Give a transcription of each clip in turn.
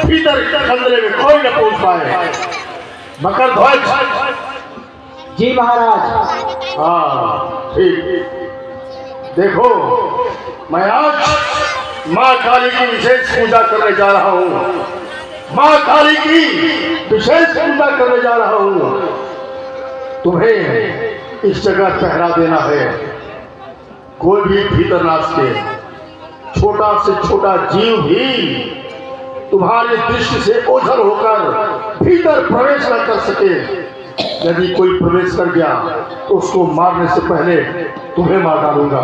भीतर खंडरे में कोई न पहुंच पाए। मकर ध्वज। जी महाराज। हाँ ठीक। देखो, मैं आज माँ काली की विशेष पूजा करने जा रहा हूँ। माँ काली की विशेष पूजा करने जा रहा हूँ। तुम्हें इस जगह पहरा देना है। कोई भी भीतर ना सके। छोटा से छोटा जीव भी तुम्हारी दृष्टि से ओझल होकर भीतर प्रवेश न कर सके। यदि कोई प्रवेश कर गया तो उसको मारने से पहले तुम्हें मार डालूंगा।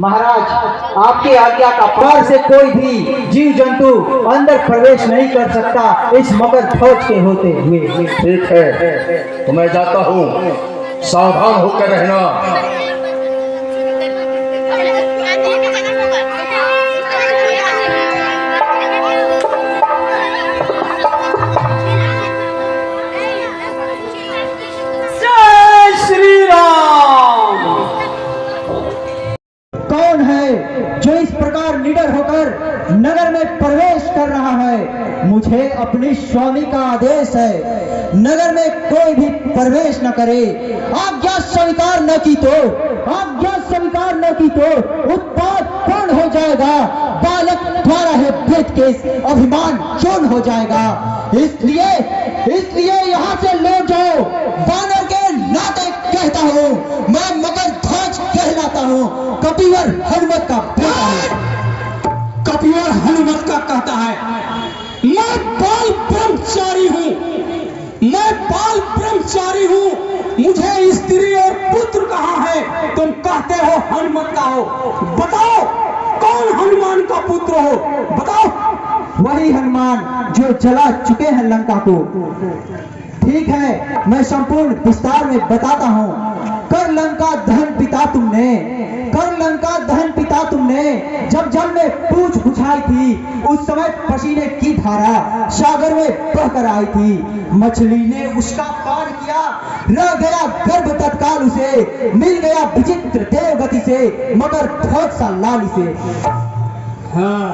महाराज, आपकी आज्ञा का पार से कोई भी जीव जंतु अंदर प्रवेश नहीं कर सकता इस मकर ध्वज के होते हुए। ठीक है, तो मैं जाता हूँ। सावधान होकर रहना। कौन है जो इस प्रकार निडर होकर नगर में प्रवेश कर रहा है? मुझे अपनी स्वामी का आदेश है, नगर में कोई भी प्रवेश न करे। आज्ञा स्वीकार न की तो उत्पात पूर्ण हो जाएगा। बालक द्वारा है भेद के अभिमान चूर्ण हो जाएगा। इसलिए यहाँ से लौट जाओ। बानर के नाते कहता हूँ, मैं मकर ध्वज कहलाता हूँ। कपिवर हनुमत का बेटा है। कपिवर हनुमत का कहता है, मैं बाल ब्रह्मचारी हूँ। मुझे स्त्री और पुत्र कहाँ है? तुम कहते हो हनुमत का हो। बताओ, कौन हनुमान का पुत्र हो? बताओ। वही हनुमान जो जला चुके हैं लंका को। ठीक है, मैं संपूर्ण विस्तार में बताता हूँ। कर लंका दहन पिता तुमने जब जल में पूछ बुझाई थी, उस समय पसीने की धारा सागर में बहकर आई थी। मछली ने उसका पान किया, रह गया गर्भ तत्काल उसे, मिल गया विचित्र देवगति से, मगर ध्वज सा लाली से। हाँ,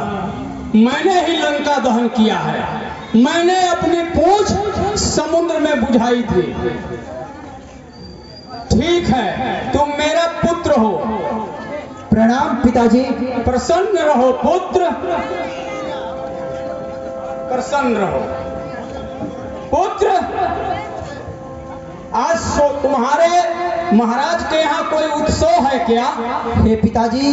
मैंने ही लंका दहन किया है। मैंने अपनी पूंछ समुद्र में बुझाई थी। ठीक है, तुम मेरा पुत्र हो। प्रणाम पिताजी। प्रसन्न रहो पुत्र, प्रसन्न रहो पुत्र। आज तुम्हारे महाराज के यहाँ कोई उत्सव है क्या? हे पिताजी,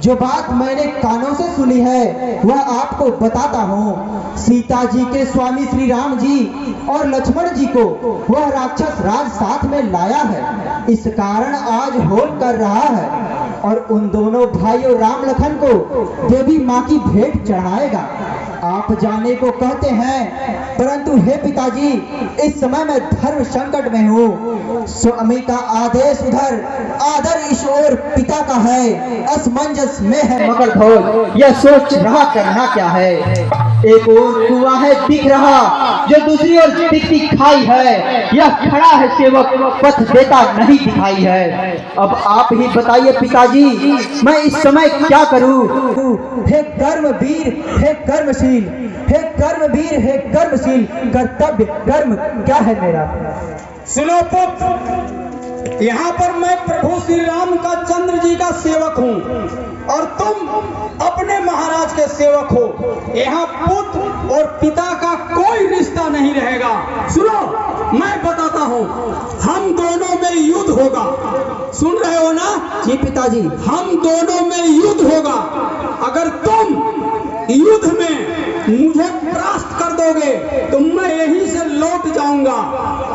जो बात मैंने कानों से सुनी है वह आपको बताता हूँ। सीता जी के स्वामी श्री राम जी और लक्ष्मण जी को वह राक्षस राज साथ में लाया है। इस कारण आज होम कर रहा है और उन दोनों भाइयों राम लखन को देवी माँ की भेंट चढ़ाएगा। आप जाने को कहते हैं, परंतु हे पिताजी, इस समय मैं धर्म संकट में हूँ। स्वामी का आदेश उधर, आदर इस ओर पिता का है। असमंजस में है मकर ध्वज, यह सोच रहा करना क्या है। एक और कुआं है दिख रहा, जो दूसरी ओर दिखती खाई है। यह खड़ा है सेवक, पथ देता नहीं दिखाई है। अब आप ही बताइए पिताजी, मैं इस समय क्या करूं? हे कर्मवीर, हे कर्मशील, हे कर्मशील, कर्तव्य कर्म क्या है मेरा? सुनो पुत्र, यहाँ पर मैं प्रभु श्री राम का चंद्र जी का सेवक हूँ और तुम अपने महाराज के सेवक हो। यहाँ पुत्र और पिता का कोई रिश्ता नहीं रहेगा। सुनो, मैं बताता हूँ, हम दोनों में युद्ध होगा। सुन रहे हो ना? जी पिताजी। हम दोनों में युद्ध होगा। अगर तुम युद्ध में मुझे परास्त कर दोगे तो मैं यहीं से लौट जाऊंगा,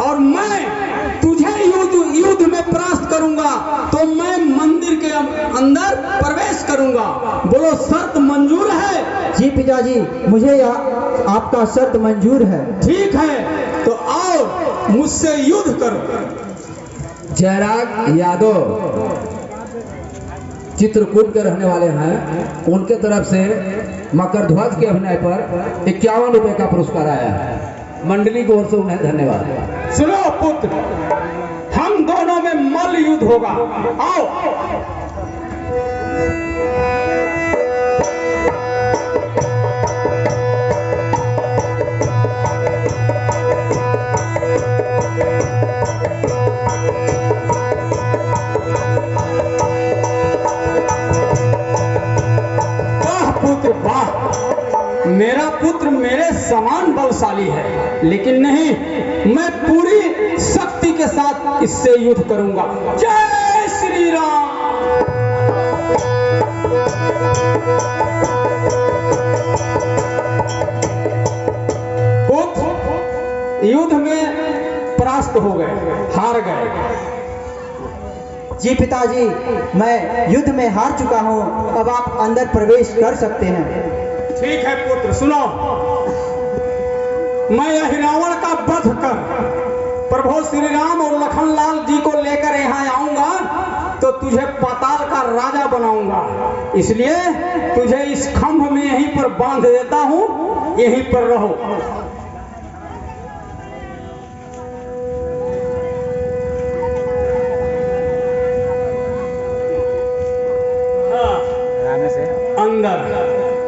और मैं तुझे युद्ध में परास्त करूंगा तो मैं मंदिर के अंदर प्रवेश करूंगा। बोलो, शर्त मंजूर है? जी पिताजी, मुझे आपका शर्त मंजूर है। ठीक है, तो आओ मुझसे युद्ध करो। जयराग यादव चित्रकूट के रहने वाले हैं, उनके तरफ से मकर ध्वज के अभिनय पर 51 रुपए का पुरस्कार आया है। मंडली की ओर से उन्हें धन्यवाद। सुनो पुत्र, हम दोनों में मल्ल युद्ध होगा। आओ। मेरा पुत्र मेरे समान बलशाली है, लेकिन नहीं, मैं पूरी शक्ति के साथ इससे युद्ध करूंगा। जय श्री राम। पुत्र युद्ध में परास्त हो गए, हार गए। जी पिताजी, मैं युद्ध में हार चुका हूँ, अब आप अंदर प्रवेश कर सकते हैं। ठीक है पुत्र, सुनो, मैं यह रावण का वध कर प्रभु श्री राम और लखनलाल जी को लेकर यहाँ आऊंगा तो तुझे पाताल का राजा बनाऊंगा। इसलिए तुझे इस खंभ में यहीं पर बांध देता हूँ, यहीं पर रहो। अंदर